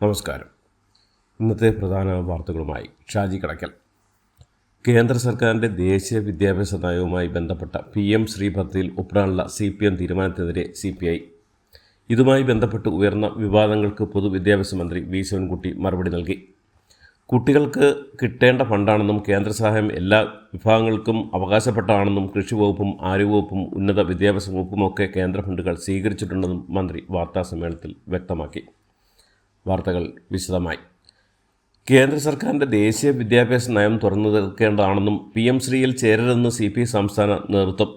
നമസ്കാരം. ഇന്നത്തെ പ്രധാന വാർത്തകളുമായി ഷാജി കടക്കൽ. കേന്ദ്ര സർക്കാരിൻ്റെ ദേശീയ വിദ്യാഭ്യാസ നയവുമായി ബന്ധപ്പെട്ട PM ശ്രീ പദ്ധതിയിൽ ഒപ്പിടാനുള്ള CPM തീരുമാനത്തിനെതിരെ CPI. ഇതുമായി ബന്ധപ്പെട്ട് ഉയർന്ന വിവാദങ്ങൾക്ക് പൊതുവിദ്യാഭ്യാസ മന്ത്രി V. ശിവൻകുട്ടി മറുപടി നൽകി. കുട്ടികൾക്ക് കിട്ടേണ്ട ഫണ്ടാണെന്നും കേന്ദ്ര സഹായം എല്ലാ വിഭാഗങ്ങൾക്കും അവകാശപ്പെട്ടതാണെന്നും കൃഷി വകുപ്പും ആരോഗ്യവകുപ്പും ഉന്നത വിദ്യാഭ്യാസ വകുപ്പുമൊക്കെ കേന്ദ്ര ഫണ്ടുകൾ സ്വീകരിച്ചിട്ടുണ്ടെന്നും മന്ത്രി വാർത്താസമ്മേളനത്തിൽ വ്യക്തമാക്കി. വാർത്തകൾ വിശദമായി. കേന്ദ്ര സർക്കാരിൻ്റെ ദേശീയ വിദ്യാഭ്യാസ നയം തുറന്നു തീർക്കേണ്ടതാണെന്നും PM ശ്രീയിൽ ചേരരുതെന്ന് CPI സംസ്ഥാന നേതൃത്വം.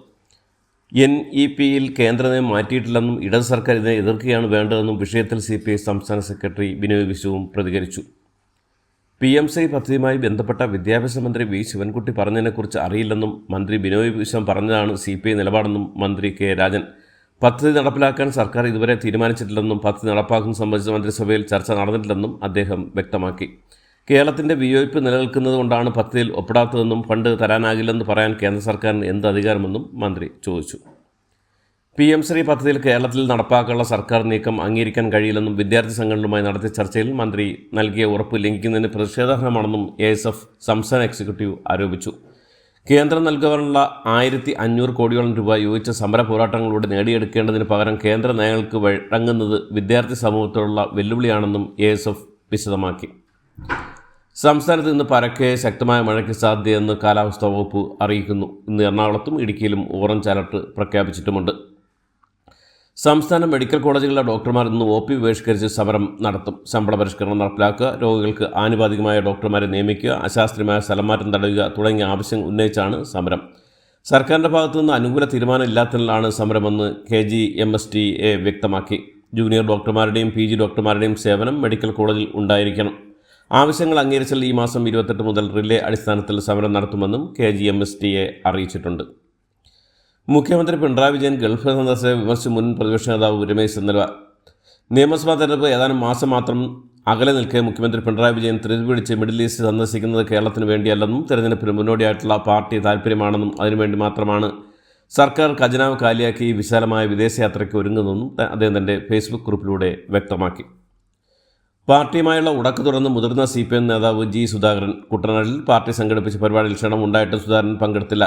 NEP-യിൽ കേന്ദ്ര നയം മാറ്റിയിട്ടില്ലെന്നും ഇടത് സർക്കാർ ഇതിനെ എതിർക്കുകയാണ് വേണ്ടതെന്നും വിഷയത്തിൽ CPI സംസ്ഥാന സെക്രട്ടറി ബിനോയ് വിശ്വവും പ്രതികരിച്ചു. PM ശ്രീ പദ്ധതിയുമായി ബന്ധപ്പെട്ട വിദ്യാഭ്യാസ മന്ത്രി V. ശിവൻകുട്ടി പറഞ്ഞതിനെക്കുറിച്ച് അറിയില്ലെന്നും മന്ത്രി ബിനോയ് വിശ്വം പറഞ്ഞതാണ് CPI നിലപാടെന്നും മന്ത്രി K. രാജൻ. പദ്ധതി നടപ്പിലാക്കാൻ സർക്കാർ ഇതുവരെ തീരുമാനിച്ചിട്ടില്ലെന്നും പദ്ധതി നടപ്പാക്കുന്നത് സംബന്ധിച്ച മന്ത്രിസഭയിൽ ചർച്ച നടന്നിട്ടില്ലെന്നും അദ്ദേഹം വ്യക്തമാക്കി. കേരളത്തിൻ്റെ വിയോജിപ്പ് നിലനിൽക്കുന്നത് കൊണ്ടാണ് പദ്ധതിയിൽ ഒപ്പിടാത്തതെന്നും ഫണ്ട് തരാനാകില്ലെന്ന് പറയാൻ കേന്ദ്ര സർക്കാരിന് എന്ത് അധികാരമെന്നും മന്ത്രി ചോദിച്ചു. PM ശ്രീ പദ്ധതിയിൽ കേരളത്തിൽ നടപ്പാക്കാനുള്ള സർക്കാർ നീക്കം അംഗീകരിക്കാൻ കഴിയില്ലെന്നും വിദ്യാർത്ഥി സംഘടനകളുമായി നടത്തിയ ചർച്ചയിൽ മന്ത്രി നൽകിയ ഉറപ്പ് ലംഘിക്കുന്നതിന് പ്രതിഷേധാർഹമാണെന്നും ASF സംസ്ഥാന എക്സിക്യൂട്ടീവ് ആരോപിച്ചു. കേന്ദ്രം നൽകാനുള്ള 1500 കോടിയോളം രൂപ യോജിച്ച സമര പോരാട്ടങ്ങളിലൂടെ നേടിയെടുക്കേണ്ടതിന് പകരം കേന്ദ്ര നയങ്ങൾക്ക് വഴങ്ങുന്നത് വിദ്യാർത്ഥി സമൂഹത്തോടുള്ള വെല്ലുവിളിയാണെന്നും ASF വിശദമാക്കി. സംസ്ഥാനത്ത് ഇന്ന് പരക്കെ ശക്തമായ മഴയ്ക്ക് സാധ്യതയെന്ന് കാലാവസ്ഥാ വകുപ്പ് അറിയിക്കുന്നു. ഇന്ന് എറണാകുളത്തും ഇടുക്കിയിലും ഓറഞ്ച് അലർട്ട് പ്രഖ്യാപിച്ചിട്ടുമുണ്ട്. സംസ്ഥാന മെഡിക്കൽ കോളേജുകളിലെ ഡോക്ടർമാർ ഇന്ന് OP ബഹിഷ്കരിച്ച് സമരം നടത്തും. ശമ്പള പരിഷ്കരണം നടപ്പിലാക്കുക, രോഗികൾക്ക് ആനുപാതികമായ ഡോക്ടർമാരെ നിയമിക്കുക, അശാസ്ത്രീയമായ സ്ഥലംമാറ്റം തടയുക തുടങ്ങിയ ആവശ്യം ഉന്നയിച്ചാണ് സമരം. സർക്കാരിൻ്റെ ഭാഗത്തുനിന്ന് അനുകൂല തീരുമാനം ഇല്ലാത്തതിനാലാണ് സമരമെന്ന് KGMSTA വ്യക്തമാക്കി. ജൂനിയർ ഡോക്ടർമാരുടെയും PG ഡോക്ടർമാരുടെയും സേവനം മെഡിക്കൽ കോളേജിൽ ഉണ്ടായിരിക്കണം. ആവശ്യങ്ങൾ അംഗീകരിച്ചാൽ ഈ മാസം 28 മുതൽ റിലേ അടിസ്ഥാനത്തിൽ സമരം നടത്തുമെന്നും KGMSTA അറിയിച്ചിട്ടുണ്ട്. മുഖ്യമന്ത്രി പിണറായി വിജയൻ ഗൾഫ് സന്ദർശകരെ വിമർശിച്ച മുൻ പ്രതിപക്ഷ നേതാവ് രമേശ് ചെന്നിത്തല. നിയമസഭാ തെരഞ്ഞെടുപ്പ് ഏതാനും മാസം മാത്രം അകലെ നിൽക്കെ മുഖ്യമന്ത്രി പിണറായി വിജയൻ ധൃതിപിടിച്ച് മിഡിൽ ഈസ്റ്റ് സന്ദർശിക്കുന്നത് കേരളത്തിന് വേണ്ടിയല്ലെന്നും തെരഞ്ഞെടുപ്പിന് മുന്നോടിയായിട്ടുള്ള പാർട്ടി താൽപ്പര്യമാണെന്നും അതിനുവേണ്ടി മാത്രമാണ് സർക്കാർ ഖജനാവ് കാലിയാക്കി വിശാലമായ വിദേശയാത്രയ്ക്ക് ഒരുങ്ങുന്നതെന്നും അദ്ദേഹം തൻ്റെ ഫേസ്ബുക്ക് കുറിപ്പിലൂടെ വ്യക്തമാക്കി. പാർട്ടിയുമായുള്ള ഉടക്ക് തുറന്ന് മുതിർന്ന CPM നേതാവ് G. സുധാകരൻ. കുട്ടനാട്ടിൽ പാർട്ടി സംഘടിപ്പിച്ച പരിപാടിയിൽ ക്ഷണം ഉണ്ടായിട്ടും സുധാകരൻ പങ്കെടുത്തില്ല.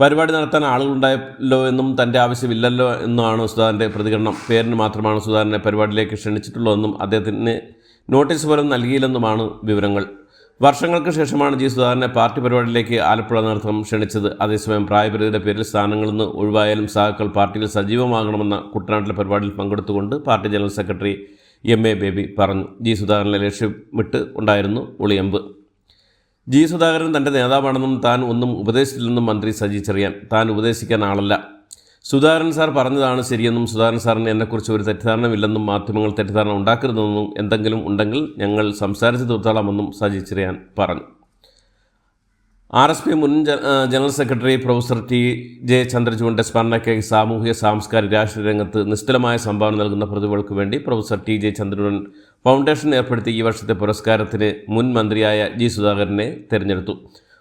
പരിപാടി നടത്താൻ ആളുകളുണ്ടായല്ലോ എന്നും തൻ്റെ ആവശ്യമില്ലല്ലോ എന്നാണ് സുധാകരൻ്റെ പ്രതികരണം. പേരിന് മാത്രമാണ് സുധാകരനെ പരിപാടിയിലേക്ക് ക്ഷണിച്ചിട്ടുള്ളതെന്നും അദ്ദേഹത്തിന് നോട്ടീസ് പോലും നൽകിയില്ലെന്നുമാണ് വിവരങ്ങൾ. വർഷങ്ങൾക്ക് ശേഷമാണ് G. സുധാകരനെ പാർട്ടി പരിപാടിയിലേക്ക് ആലപ്പുഴ നേതൃത്വം ക്ഷണിച്ചത്. അതേസമയം പ്രായപരിധിയുടെ പേരിൽ സ്ഥാനങ്ങളിൽ നിന്ന് ഒഴിവായാലും സഹാക്കൾ പാർട്ടിയിൽ സജീവമാകണമെന്ന കുട്ടനാട്ടിലെ പരിപാടിയിൽ പങ്കെടുത്തുകൊണ്ട് party general secretary MA Baby പറഞ്ഞു. G. സുധാകരനെ ലക്ഷ്യമിട്ട് ഉണ്ടായിരുന്നു ഒളിയമ്പ്. G. സുധാകരൻ തൻ്റെ നേതാവാണെന്നും താൻ ഒന്നും ഉപദേശിച്ചില്ലെന്നും മന്ത്രി സജി ചെറിയാൻ. താൻ ഉപദേശിക്കാൻ ആളല്ല. സുധാകരൻ സാർ പറഞ്ഞതാണ് ശരിയെന്നും സുധാകരൻ സാറിന് എന്നെക്കുറിച്ച് ഒരു തെറ്റിദ്ധാരണമില്ലെന്നും മാധ്യമങ്ങൾ തെറ്റിദ്ധാരണ ഉണ്ടാക്കരുതെന്നും എന്തെങ്കിലും ഉണ്ടെങ്കിൽ ഞങ്ങൾ സംസാരിച്ച് തീർത്താളാമെന്നും സജി ചെറിയാൻ പറഞ്ഞു. RSP മുൻ ജനറൽ സെക്രട്ടറി പ്രൊഫസർ TJ ചന്ദ്രചൂഡിൻ്റെ സ്മരണയ്ക്കായി സാമൂഹിക സാംസ്കാരിക രാഷ്ട്രീയ രംഗത്ത് നിസ്തുലമായ സംഭാവന നൽകുന്ന പ്രതിഭകൾക്ക് വേണ്ടി പ്രൊഫസർ TJ ചന്ദ്രചൂഡൻ ഫൗണ്ടേഷൻ ഏർപ്പെടുത്തി ഈ വർഷത്തെ പുരസ്കാരത്തിന് മുൻ മന്ത്രിയായ G. സുധാകരനെ തിരഞ്ഞെടുത്തു.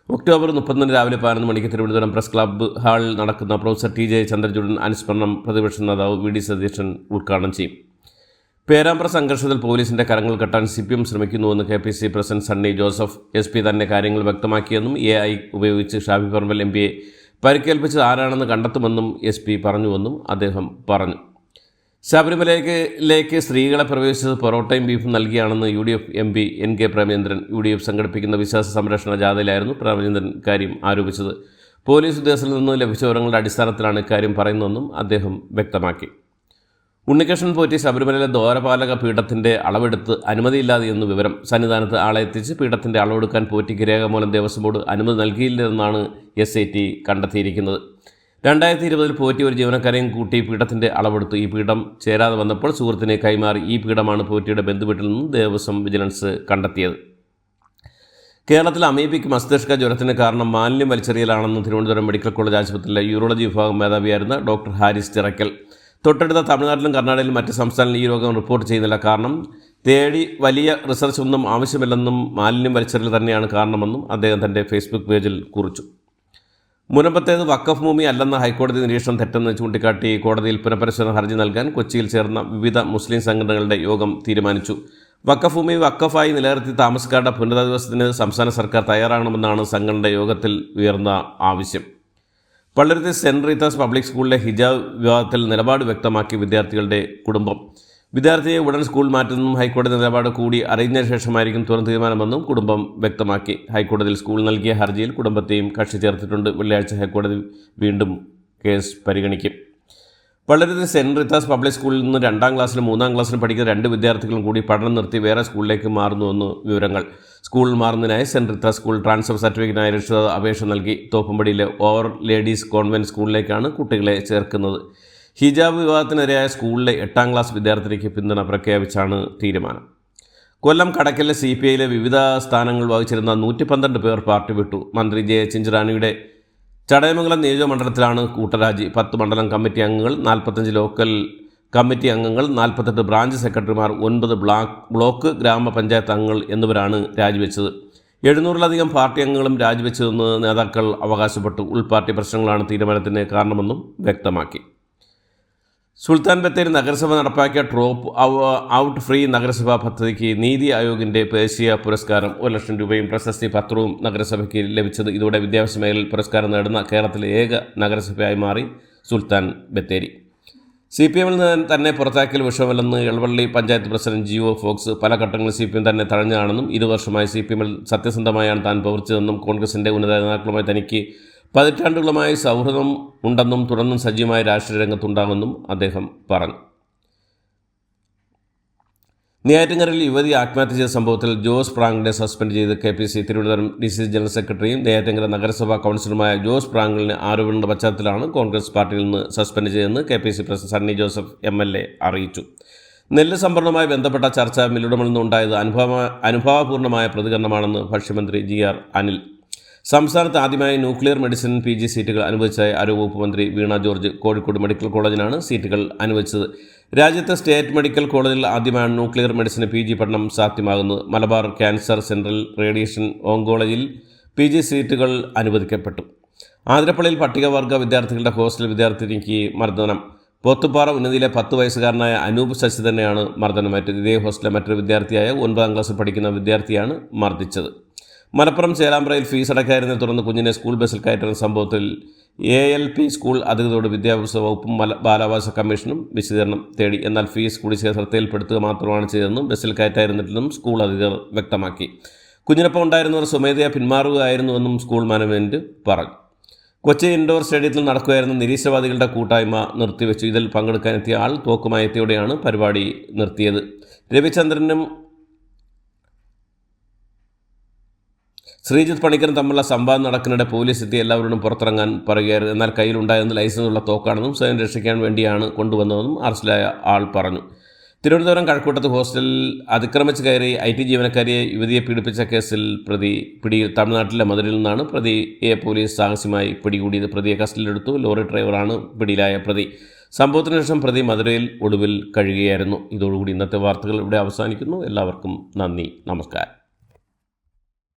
ഒക്ടോബർ 30 രാവിലെ 11 മണിക്ക് തിരുവനന്തപുരം പ്രസ് ക്ലബ്ബ് ഹാളിൽ നടക്കുന്ന പ്രൊഫസർ TJ ചന്ദ്രചൂഡൻ അനുസ്മരണം പ്രതിപക്ഷ നേതാവ് VD സതീശൻ ഉദ്ഘാടനം ചെയ്യും. പേരാമ്പ്ര സംഘർഷത്തിൽ പോലീസിൻ്റെ കരങ്ങൾ കെട്ടാൻ CPM ശ്രമിക്കുന്നുവെന്ന് KPCC president Sunny Joseph. SP തന്നെ കാര്യങ്ങൾ വ്യക്തമാക്കിയെന്നും AI ഉപയോഗിച്ച് ഷാഫി പറമ്പിൽ MPയെ പരിക്കേൽപ്പിച്ചത് ആരാണെന്ന് കണ്ടെത്തുമെന്നും SP പറഞ്ഞുവെന്നും അദ്ദേഹം പറഞ്ഞു. ശബരിമലയിലേക്ക് സ്ത്രീകളെ പ്രവേശിച്ചത് പൊറോട്ടയും ബീഫും നൽകിയാണെന്ന് UDF MP NK Premachandran. UDF സംഘടിപ്പിക്കുന്ന വിശ്വാസ സംരക്ഷണ ജാഥയിലായിരുന്നു പ്രേമചന്ദ്രൻ ഇക്കാര്യം ആരോപിച്ചത്. പോലീസ് ഉദ്യോഗസ്ഥരിൽ നിന്ന് ലഭിച്ച വിവരങ്ങളുടെ അടിസ്ഥാനത്തിലാണ് ഇക്കാര്യം പറയുന്നതെന്നും അദ്ദേഹം വ്യക്തമാക്കി. ഉണ്ണികൃഷ്ണൻ പോറ്റി ശബരിമലയിലെ ദ്വാരപാലക പീഠത്തിൻ്റെ അളവെടുത്ത് അനുമതിയില്ലാതെ എന്ന് വിവരം. സന്നിധാനത്ത് ആളെ എത്തിച്ച് പീഠത്തിൻ്റെ അളവെടുക്കാൻ പോറ്റിക്ക് രേഖാമൂലം ദേവസ്വം ബോർഡ് അനുമതി നൽകിയില്ലെന്നാണ് SIT കണ്ടെത്തിയിരിക്കുന്നത്. 2020 പോറ്റി ഒരു ജീവനക്കാരെയും കൂട്ടി പീഠത്തിൻ്റെ അളവെടുത്തു. ഈ പീഠം ചേരാതെ വന്നപ്പോൾ സുഹൃത്തിനെ കൈമാറി. ഈ പീഠമാണ് പോറ്റിയുടെ ബന്ധുവീട്ടിൽ നിന്നും ദേവസ്വം വിജിലൻസ് കണ്ടെത്തിയത്. കേരളത്തിൽ അമീബിക് മസ്തിഷ്ക ജ്വരത്തിന് കാരണം മാലിന്യം വലിച്ചെറിയലാണെന്ന് തിരുവനന്തപുരം മെഡിക്കൽ കോളേജ് ആശുപത്രിയിലെ യൂറോളജി വിഭാഗം മേധാവിയായിരുന്ന ഡോക്ടർ ഹാരിസ് ചിറക്കൽ. തൊട്ടടുത്ത തമിഴ്നാട്ടിലും കർണാടകയിലും മറ്റ് സംസ്ഥാനങ്ങളിലും ഈ രോഗം റിപ്പോർട്ട് ചെയ്യുന്നില്ല. കാരണം തേടി വലിയ റിസർച്ച് ഒന്നും ആവശ്യമില്ലെന്നും മാലിന്യം വലിച്ചെറിയൽ തന്നെയാണ് കാരണമെന്നും അദ്ദേഹം തൻ്റെ ഫേസ്ബുക്ക് പേജിൽ കുറിച്ചു. മുനമ്പത്തേത് വഖഫ് ഭൂമി അല്ലെന്ന ഹൈക്കോടതി നിരീക്ഷണം തെറ്റെന്ന് ചൂണ്ടിക്കാട്ടി കോടതിയിൽ പുനഃപരിശോധന ഹർജി നൽകാൻ കൊച്ചിയിൽ ചേർന്ന വിവിധ മുസ്ലിം സംഘടനകളുടെ യോഗം തീരുമാനിച്ചു. വഖഫ് വഖഫായി നിലനിർത്തി താമസക്കാരുടെ പുനരധിവാസത്തിന് സംസ്ഥാന സർക്കാർ തയ്യാറാകണമെന്നാണ് സംഘടനയുടെ യോഗത്തിൽ ഉയർന്ന ആവശ്യം. പള്ളുരുത്തി സെൻറ് റീത്താസ് പബ്ലിക് സ്കൂളിലെ ഹിജാബ് വിവാദത്തിൽ നിലപാട് വ്യക്തമാക്കി വിദ്യാർത്ഥികളുടെ കുടുംബം. വിദ്യാർത്ഥിയെ ഉടൻ സ്കൂൾ മാറ്റുന്നതും ഹൈക്കോടതി നിലപാട് കൂടി അറിഞ്ഞതിന് ശേഷമായിരിക്കും തുടർ തീരുമാനമെന്നും കുടുംബം വ്യക്തമാക്കി. ഹൈക്കോടതിയിൽ സ്കൂൾ നൽകിയ ഹർജിയിൽ കുടുംബത്തെയും കക്ഷി ചേർത്തിട്ടുണ്ട്. വെള്ളിയാഴ്ച ഹൈക്കോടതി വീണ്ടും കേസ് പരിഗണിക്കും. പള്ളുരുത്തി സെൻറ് റീത്താസ് പബ്ലിക് സ്കൂളിൽ നിന്ന് 2ാം ക്ലാസ്സിലും 3ാം ക്ലാസ്സിലും പഠിക്കുന്ന 2 വിദ്യാർത്ഥികളും കൂടി പഠനം നിർത്തി വേറെ സ്കൂളിലേക്ക് മാറുന്നുവെന്ന് വിവരങ്ങൾ. സ്കൂളിൽ മാറുന്നതിനായി സെൻറ് റീത്താസ് സ്കൂൾ ട്രാൻസ്ഫർ സർട്ടിഫിക്കറ്റിനായി രക്ഷിതാവ് അപേക്ഷ നൽകി. തോപ്പുംപടിയിലെ ഓവർ ലേഡീസ് കോൺവെൻറ്റ് സ്കൂളിലേക്കാണ് കുട്ടികളെ ചേർക്കുന്നത്. ഹിജാബ് വിവാദത്തിനെതിരായ സ്കൂളിലെ 8ാം ക്ലാസ് വിദ്യാർത്ഥിനിക്ക് പിന്തുണ പ്രഖ്യാപിച്ചാണ് തീരുമാനം. കൊല്ലം കടയ്ക്കലിലെ CPIയിലെ വിവിധ സ്ഥാനങ്ങൾ വഹിച്ചിരുന്ന 112 പേർ പാർട്ടി വിട്ടു. മന്ത്രി ജെ ചിഞ്ചുറാണിയുടെ ചടയമംഗലം നിയോജകമണ്ഡലത്തിലാണ് കൂട്ടരാജി. 10 മണ്ഡലം കമ്മിറ്റി അംഗങ്ങൾ, 45 ലോക്കൽ കമ്മിറ്റി അംഗങ്ങൾ, 48 ബ്രാഞ്ച് സെക്രട്ടറിമാർ, 9 ബ്ലോക്ക് ഗ്രാമപഞ്ചായത്ത് അംഗങ്ങൾ എന്നിവരാണ് രാജിവെച്ചത്. 700-ലധികം പാർട്ടി അംഗങ്ങളും രാജിവെച്ചതെന്ന് നേതാക്കൾ അവകാശപ്പെട്ടു. ഉൾപാർട്ടി പ്രശ്നങ്ങളാണ് തീരുമാനത്തിന് കാരണമെന്നും വ്യക്തമാക്കി. സുൽത്താൻ ബത്തേരി നഗരസഭ നടപ്പാക്കിയ ഡ്രോപ്പ് ഔട്ട് ഫ്രീ നഗരസഭാ പദ്ധതിക്ക് നീതി ആയോഗിൻ്റെ ദേശീയ പുരസ്കാരം. 1 ലക്ഷം രൂപയും പ്രശസ്തി പത്രവും നഗരസഭയ്ക്ക് ലഭിച്ചത്. ഇതോടെ വിദ്യാഭ്യാസ മേഖലയിൽ പുരസ്കാരം നേടുന്ന കേരളത്തിലെ ഏക നഗരസഭയായി മാറി സുൽത്താൻ ബത്തേരി. CPMൽ നിന്ന് തന്നെ പുറത്താക്കിയ വിഷയമല്ലെന്ന് എളവള്ളി പഞ്ചായത്ത് പ്രസിഡന്റ് ജിയോ ഫോക്സ്. പല ഘട്ടങ്ങളിൽ CPM തന്നെ തഴഞ്ഞതാണെന്നും 20 വർഷമായി CPMൽ സത്യസന്ധമായാണ് താൻ പ്രവർത്തിച്ചതെന്നും കോൺഗ്രസിൻ്റെ ഉന്നത നേതാക്കളുമായി തനിക്ക് പതിറ്റാണ്ടുകളുമായി സൗഹൃദം ഉണ്ടെന്നും തുടർന്നും സജീവമായ രാഷ്ട്രീയ രംഗത്തുണ്ടാകുമെന്നും അദ്ദേഹം പറഞ്ഞു. നെയ്യാറ്റിൻകരയിൽ യുവതി ആത്മഹത്യ ചെയ്ത സംഭവത്തിൽ ജോസ് പ്രാങ്കിനെ സസ്പെൻഡ് ചെയ്ത് KPC തിരുവനന്തപുരം DCC ജനറൽ സെക്രട്ടറിയും നെയ്യാറ്റിൻകര നഗരസഭാ കൗൺസിലറുമായ ജോസ് പ്രാങ്കലിനെ ആരോപണങ്ങളുടെ പശ്ചാത്തലത്തിലാണ് കോൺഗ്രസ് പാർട്ടിയിൽ നിന്ന് സസ്പെൻഡ് ചെയ്തതെന്ന് KPC president Sunny Joseph MLA അറിയിച്ചു. നെല്ല് സംഭരണവുമായി ബന്ധപ്പെട്ട ചർച്ച മില്ലുടമകളിൽ നിന്നുണ്ടായത് അനുഭാവപൂർണ്ണമായ പ്രതികരണമാണെന്ന് ഭക്ഷ്യമന്ത്രി GR അനിൽ. സംസ്ഥാനത്ത് ആദ്യമായി ന്യൂക്ലിയർ മെഡിസിൻ PG സീറ്റുകൾ അനുവദിച്ചതായി ആരോഗ്യവകുപ്പ് മന്ത്രി വീണ ജോർജ്. കോഴിക്കോട് മെഡിക്കൽ കോളേജിനാണ് സീറ്റുകൾ അനുവദിച്ചത്. രാജ്യത്തെ സ്റ്റേറ്റ് മെഡിക്കൽ കോളേജിൽ ആദ്യമായാണ് ന്യൂക്ലിയർ മെഡിസിന് PG പഠനം സാധ്യമാകുന്നത്. മലബാർ ക്യാൻസർ സെൻട്രൽ റേഡിയേഷൻ ഓങ്കോളജിയിൽ PG സീറ്റുകൾ അനുവദിക്കപ്പെട്ടു. ആതിരപ്പള്ളിയിൽ പട്ടികവർഗ വിദ്യാർത്ഥികളുടെ ഹോസ്റ്റൽ വിദ്യാർത്ഥിനിക്ക് മർദ്ദനം. പോത്തുപ്പാറ ഉന്നതിയിലെ 10 വയസ്സുകാരനായ അനൂപ് ശശി തന്നെയാണ് മർദ്ദനമേറ്റത്. ഇതേ ഹോസ്റ്റലിലെ മറ്റൊരു വിദ്യാർത്ഥിയായ 9ാം ക്ലാസ്സിൽ പഠിക്കുന്ന വിദ്യാർത്ഥിയാണ് മർദ്ദിച്ചത്. മലപ്പുറം ചേലാമ്പ്രയിൽ ഫീസ് അടയ്ക്കാതിരുന്നതിനെ തുടർന്ന് കുഞ്ഞിനെ സ്കൂൾ ബസ്സിൽ കയറ്റുന്ന സംഭവത്തിൽ ALP സ്കൂൾ അധികൃതരോട് വിദ്യാഭ്യാസ വകുപ്പും ബാലാവകാശ കമ്മീഷനും വിശദീകരണം തേടി. എന്നാൽ ഫീസ് കുടിശ്ശിക ശ്രദ്ധയിൽപ്പെടുത്തുക മാത്രമാണ് ചെയ്തതെന്നും ബസ്സിൽ കയറ്റായിരുന്നില്ലെന്നും സ്കൂൾ അധികൃതർ വ്യക്തമാക്കി. കുഞ്ഞിനൊപ്പം ഉണ്ടായിരുന്നവർ സ്വമേധയാ പിന്മാറുകയായിരുന്നുവെന്നും സ്കൂൾ മാനേജ്മെൻറ്റ് പറഞ്ഞു. കൊച്ചി ഇൻഡോർ സ്റ്റേഡിയത്തിൽ നടക്കുകയായിരുന്ന നിരീശ്വരവാദികളുടെ കൂട്ടായ്മ നിർത്തിവെച്ചു. ഇതിൽ പങ്കെടുക്കാനെത്തിയ ആൾ തോക്കുമായി എത്തിയോടെയാണ് പരിപാടി നിർത്തിയത്. രവിചന്ദ്രനും ശ്രീജിത്ത് പണിക്കരും തമ്മിലുള്ള സംവാദം നടക്കുന്നിടെ പോലീസ് എത്തി എല്ലാവരോടും പുറത്തിറങ്ങാൻ പറയുകയായിരുന്നു. എന്നാൽ കയ്യിലുണ്ടായിരുന്ന ലൈസൻസുള്ള തോക്കാണെന്നും സ്വയം രക്ഷിക്കാൻ വേണ്ടിയാണ് കൊണ്ടുവന്നതെന്നും അറസ്റ്റിലായ ആൾ പറഞ്ഞു. തിരുവനന്തപുരം കഴക്കൂട്ടത്ത് ഹോസ്റ്റലിൽ അതിക്രമിച്ച് കയറി IT ജീവനക്കാരിയെ യുവതിയെ പീഡിപ്പിച്ച കേസിൽ തമിഴ്നാട്ടിലെ മധുരയിൽ നിന്നാണ് പ്രതിയെ പോലീസ് സാഹസ്യമായി പിടികൂടിയത്. പ്രതിയെ കസ്റ്റഡിയിലെടുത്തു. ലോറി ഡ്രൈവറാണ് പിടിയിലായ പ്രതി. സംഭവത്തിന് ശേഷം പ്രതി മധുരയിൽ ഒടുവിൽ കഴിയുകയായിരുന്നു. ഇതോടുകൂടി ഇന്നത്തെ വാർത്തകൾ ഇവിടെ അവസാനിക്കുന്നു. എല്ലാവർക്കും നന്ദി, നമസ്കാരം.